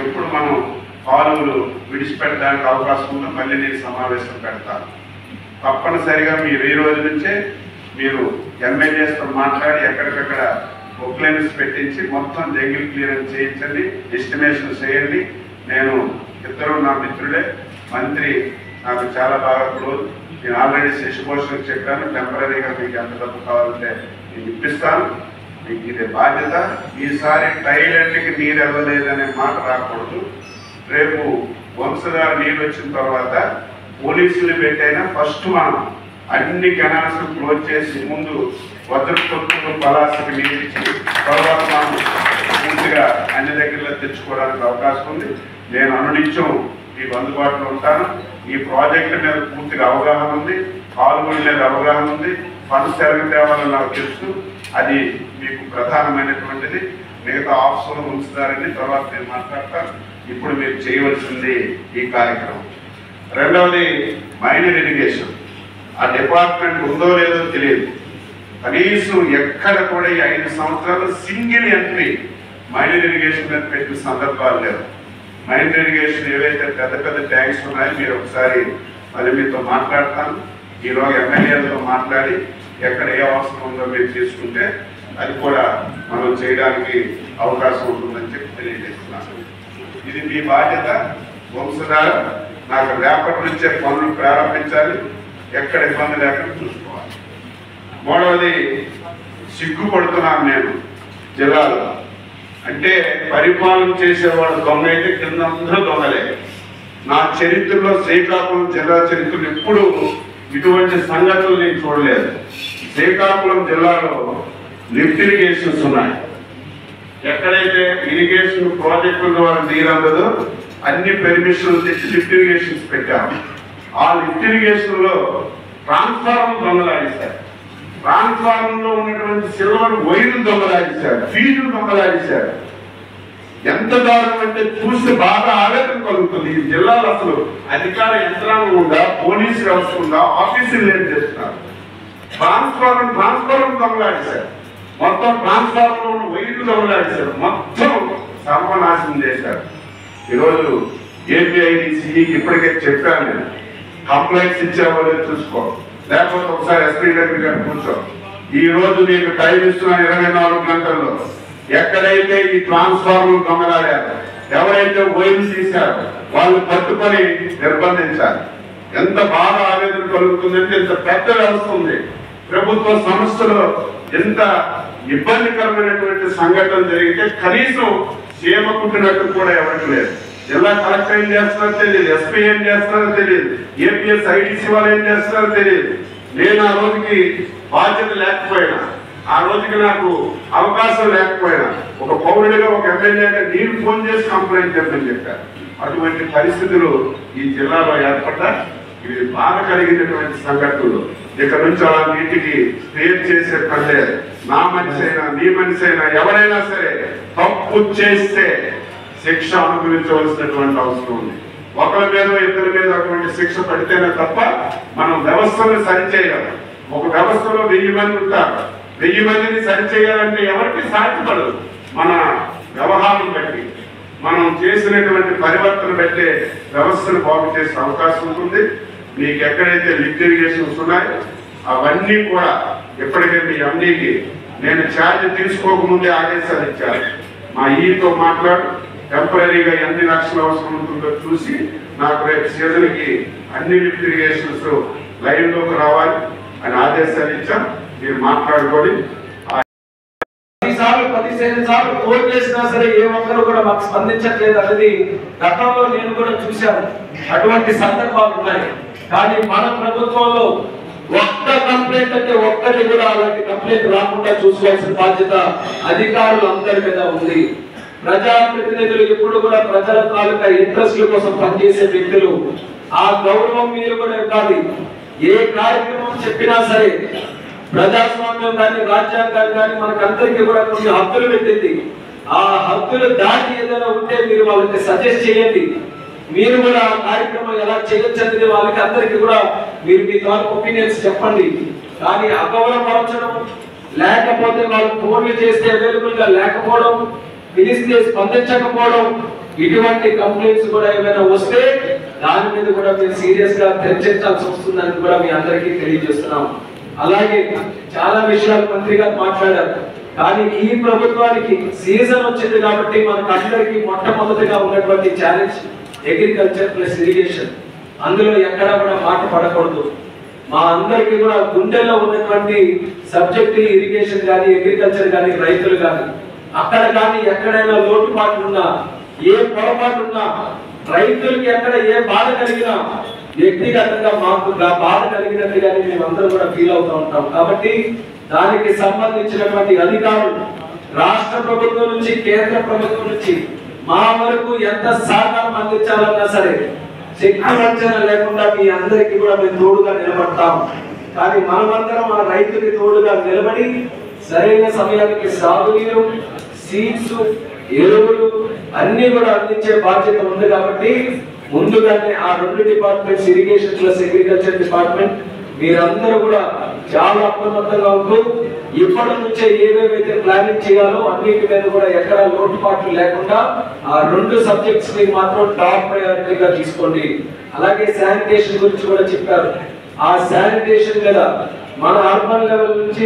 ఎప్పుడు మనం కాలువలు విడిచిపెట్టడానికి అవకాశం ఉందో మళ్ళీ నేను సమావేశం పెడతాను. తప్పనిసరిగా మీరు ఈ రోజు నుంచే మీరు ఎమ్మెల్యేస్తో మాట్లాడి ఎక్కడికక్కడ బుక్లైన్స్ పెట్టించి మొత్తం జంగిల్ క్లియరెన్స్ చేయించండి, ఎస్టిమేషన్ చేయండి. నేను ఇద్దరు నా మిత్రులే, మంత్రి నాకు చాలా బాగా క్లోజ్. నేను ఆల్రెడీ శశిభూషణ్ చెప్పాను, టెంపరీగా మీకు ఎంత డబ్బు కావాలంటే నేను ఇప్పిస్తాను. మీకు ఇది బాధ్యత. ఈసారి టైలెంట్కి నీరు ఇవ్వలేదనే మాట రాకూడదు. రేపు వంశధార నీళ్ళు వచ్చిన తర్వాత పోలీసులు పెట్టైనా ఫస్ట్ మనం అన్ని కెనాల్స్ క్లోజ్ చేసి ముందు వజ్రపొత్తులు పలాసకి నీళ్ళు ఇచ్చి తర్వాత మనం పూర్తిగా అన్ని దగ్గరలో తెచ్చుకోవడానికి అవకాశం ఉంది. నేను అనునిత్యం మీకు అందుబాటులో ఉంటాను. ఈ ప్రాజెక్టు మీద పూర్తిగా అవగాహన ఉంది, కాలువల మీద అవగాహన ఉంది, ఫండ్స్ ఎలాగ తేవాలని నాకు తెలుసు. అది మీకు ప్రధానమైనటువంటిది. మిగతా ఆఫీసులు ఉంచుతారని తర్వాత నేను మాట్లాడతాను. ఇప్పుడు మీరు చేయవలసింది ఈ కార్యక్రమం. రెండవది మైనర్ ఇరిగేషన్. ఆ డిపార్ట్మెంట్ ఉందో లేదో తెలియదు. కనీసం ఎక్కడ కూడా ఈ 5 సంవత్సరాలు సింగిల్ ఎంట్రీ మైనర్ ఇరిగేషన్ మీద పెట్టిన సందర్భాలు లేవు. మైనర్ ఇరిగేషన్ ఏవైతే పెద్ద పెద్ద ట్యాంక్స్ ఉన్నాయో మీరు ఒకసారి మళ్ళీ మీతో మాట్లాడతాను. ఈరోజు ఎమ్మెల్యేలతో మాట్లాడి ఎక్కడ ఏ అవసరం ఉందో మీరు తీసుకుంటే అది కూడా మనం చేయడానికి అవకాశం ఉంటుందని చెప్పి తెలియజేస్తున్నాను. ఇది మీ బాధ్యత. వంశధార నాకు రేపటి నుంచే పనులు ప్రారంభించాలి, ఎక్కడ ఇబ్బంది లేకుండా చూసుకోవాలి. మూడవది, సిగ్గుపడుతున్నాను నేను జిల్లాలో. అంటే పరిపాలన చేసేవాడు దొంగ అయితే కింద అందరూ దొంగలే. నా చరిత్రలో శ్రీకాకుళం జిల్లా చరిత్రలో ఎప్పుడు ఇటువంటి సంఘటనలు నేను చూడలేదు. శ్రీకాకుళం జిల్లాలో లిఫ్ట్ ఇరిగేషన్స్ ఉన్నాయి. ఎక్కడైతే ఇరిగేషన్ ప్రాజెక్టుల ద్వారా నీరు అందదో అన్ని పెర్మిషన్లు తెచ్చి లిఫ్ట్ ఇరిగేషన్స్ పెట్టాము. ఆ లిఫ్ట్ ఇరిగేషన్ లో ట్రాన్స్ఫార్మర్ దొంగలాడిస్తారు, ట్రాన్స్ఫార్మర్ లో ఉన్నటువంటి సిల్వర్ వైర్లు దొంగలాడిస్తారు, ఫీజులు దొంగలాడిస్తారు. ఎంత దారుణం అంటే చూసి బాగా ఆవేదన కలుగుతుంది. ఈ జిల్లాలో అసలు అధికార యంత్రాంగం ఉందా, పోలీసు వ్యవస్థ ఉందా, ఆఫీసులు ఏం చేస్తున్నారు? ట్రాన్స్ఫార్మర్ దొంగలాడిశారు, మొత్తం ట్రాన్స్ఫార్మర్ వైర్లు దొంగలాడిశారు, మొత్తం సర్వనాశనం చేశారు. ఈరోజు ఏపీఐడిసికి ఇప్పటికే చెప్పాను నేను, కంప్లైంట్స్ ఇచ్చావో చూసుకో, లేకపోతే ఒకసారి ఎస్పీ దగ్గర కూర్చో. ఈ రోజు నీకు టైం ఇస్తున్నాను 24 గంటల్లో. ఎక్కడైతే ఈ ట్రాన్స్ఫార్మర్ దొంగలాడారు, ఎవరైతే వైర్లు తీశారో వాళ్ళు పట్టుకొని నిర్బంధించాలి. ఎంత బాగా ఆవేదన కలుగుతుందంటే ఇంత పెద్ద వ్యవస్థ ఉంది, ప్రభుత్వ సంస్థలో ఎంత ఇబ్బందికరమైనటువంటి సంఘటన జరిగితే కనీసం సీమ కుట్టినట్టు కూడా ఎవరికి లేదు. జిల్లా కలెక్టర్ ఏం చేస్తున్నారో తెలియదు, ఎస్పీ ఏం చేస్తున్నారో తెలియదు, ఏపీఎస్ ఐడిసి వాళ్ళు ఏం చేస్తున్నారో తెలియదు. నేను ఆ రోజుకి బాధ్యత లేకపోయినా, ఆ రోజుకి నాకు అవకాశం లేకపోయినా ఒక పౌరుడిగా ఒక ఎమ్మెల్యేగా నేను ఫోన్ చేసి కంప్లైంట్ చెప్పని చెప్పారు. అటువంటి పరిస్థితులు ఈ జిల్లాలో ఏర్పడ్డా ఇవి బాధ కలిగినటువంటి సంఘటనలు. ఇక్కడ నుంచి అలా నీటికి స్పేర్ చేసే పని లేదు. నా మనిషి అయినా నీ మనిషి అయినా ఎవరైనా సరే తప్పు చేస్తే శిక్ష అనుభవించవలసినటువంటి అవసరం ఉంది. ఒకరి మీద ఇద్దరి మీద అటువంటి శిక్ష పడితేనే తప్ప మనం వ్యవస్థను సరిచేయాలి. ఒక వ్యవస్థలో 1000 మంది ఉంటారు, 1000 మందిని సరిచేయాలంటే ఎవరికి సాధ్యపడదు. మన వ్యవహారం బట్టి, మనం చేసినటువంటి పరివర్తన బట్టే వ్యవస్థను బాగు చేసే అవకాశం ఉంటుంది. మీకు ఎక్కడైతే లిఫ్ట్ ఇరిగేషన్స్ ఉన్నాయో అవన్నీ కూడా ఎప్పటికీ మీ ఎండీకి నేను ఛార్జ్ తీసుకోకముందే ఆదేశాలు ఇచ్చాను. మా ఈతో మాట్లాడు, టెంపరీగా ఎన్ని లక్షల అవసరం ఉంటుందో చూసి నాకు రేపు సీజన్కి అన్ని లిఫ్ట్ ఇరిగేషన్స్ లైన్లోకి రావాలి అని ఆదేశాలు ఇచ్చాం. మీరు మాట్లాడుకోండి. 10 సార్లు ఫోన్ చేసినా సరే ఏ ఒక్కరు కూడా మాకు స్పందించట్లేదు అనేది గతంలో నేను కూడా చూశాను. అటువంటి సందర్భాలు ఉన్నాయి. కానీ మన ప్రభుత్వంలో ఒక్క కంప్లైంట్ అంటే ఒక్కటి కూడా అలాంటి కంప్లైంట్ రాకుండా చూసుకోవాల్సిన బాధ్యత అధికారులందరి మీద ఉంది. ప్రజాప్రతినిధులు ఎప్పుడు కూడా ప్రజల తాలూకా ఇంట్రెస్ట్ల కోసం పనిచేసే వ్యక్తులు. ఆ గౌరవం మీరు కూడా ఇవ్వాలి. ఏ కార్యక్రమం చెప్పినా సరే ప్రజాస్వామ్యం కానీ రాజ్యాంగం కానీ మనకందరికీ కూడా కొన్ని హక్కులు పెట్టింది. ఆ హక్కులు దాటి ఏదైనా ఉంటే మీరు వాళ్ళకి సజెస్ట్ చేయండి. మీరు కూడా ఆ కార్యక్రమం ఎలా చేయొచ్చండి వాళ్ళకి అందరికీ కూడా మీరు మీ ద్వారా ఒపీనియన్స్ చెప్పండి. కానీ అగౌరవపరచడం, లేకపోతే వాళ్ళు ఫోన్లు చేస్తే అవైలబుల్ గా లేకపోవడం, పిలిస్తే స్పందించకపోవడం, ఇటువంటి కంప్లైంట్స్ కూడా ఏమైనా వస్తే దాని మీద కూడా మీరు సీరియస్ గా చర్చించాల్సి వస్తుందని కూడా మీ అందరికీ తెలియజేస్తున్నాం. అలాగే చాలా విషయాలు మంత్రి గారు మాట్లాడారు. కానీ ఈ ప్రభుత్వానికి సీజన్ వచ్చింది కాబట్టి మనకు అందరికీ మొట్టమొదటిగా ఉన్నటువంటి ఛాలెంజ్ అగ్రికల్చర్ ప్లస్ ఇరిగేషన్. అందులో ఎక్కడా కూడా మాట పడకూడదు. మా అందరికీ కూడా గుండెల్లో ఉన్నటువంటి సబ్జెక్ట్ ఇరిగేషన్ కానీ, అగ్రికల్చర్ కానీ, రైతులు కానీ, అక్కడ కానీ ఎక్కడైనా లోటుపాట్లు ఉన్నా, ఏ పొరపాటు ఉన్నా, రైతులకి ఎక్కడ ఏ బాధ కలిగినా వ్యక్తిగతంగా మాకు బాధ కలిగినట్టుగానే మేమందరం కూడా ఫీల్ అవుతూ ఉంటాం. కాబట్టి దానికి సంబంధించినటువంటి అధికారులు రాష్ట్ర ప్రభుత్వం నుంచి, కేంద్ర ప్రభుత్వం నుంచి మా వరకు ఎంత సహకారం అందించాలన్నా సరే శక్తి వంచన లేకుండా మీ అందరికీ కూడా మేము తోడుగా నిలబడతాం. కానీ మనమందరం ఆ రైతుకి తోడుగా నిలబడి సరైన సమయానికి సాగునీరు, సీడ్స్, ఎరువులు అన్ని కూడా అందించే బాధ్యత ఉంది. కాబట్టి ముందుగానే ఆ రెండు departments, irrigation plus agriculture department, మీరందరూ కూడా చాలా అప్రమత్తంగా ఉంటూ ఇప్పటి నుంచే ఏవేవైతే ప్లానింగ్ చేయాలో అన్నిటి మీద కూడా ఎక్కడ లోటుపాట్లు లేకుండా ఆ రెండు సబ్జెక్ట్స్ ని మాత్రం టాప్ ప్రయారిటీగా తీసుకోండి. అలాగే శానిటేషన్ గురించి కూడా చెప్పారు. ఆ శానిటేషన్ మీద మన అర్బన్ లెవెల్ నుంచి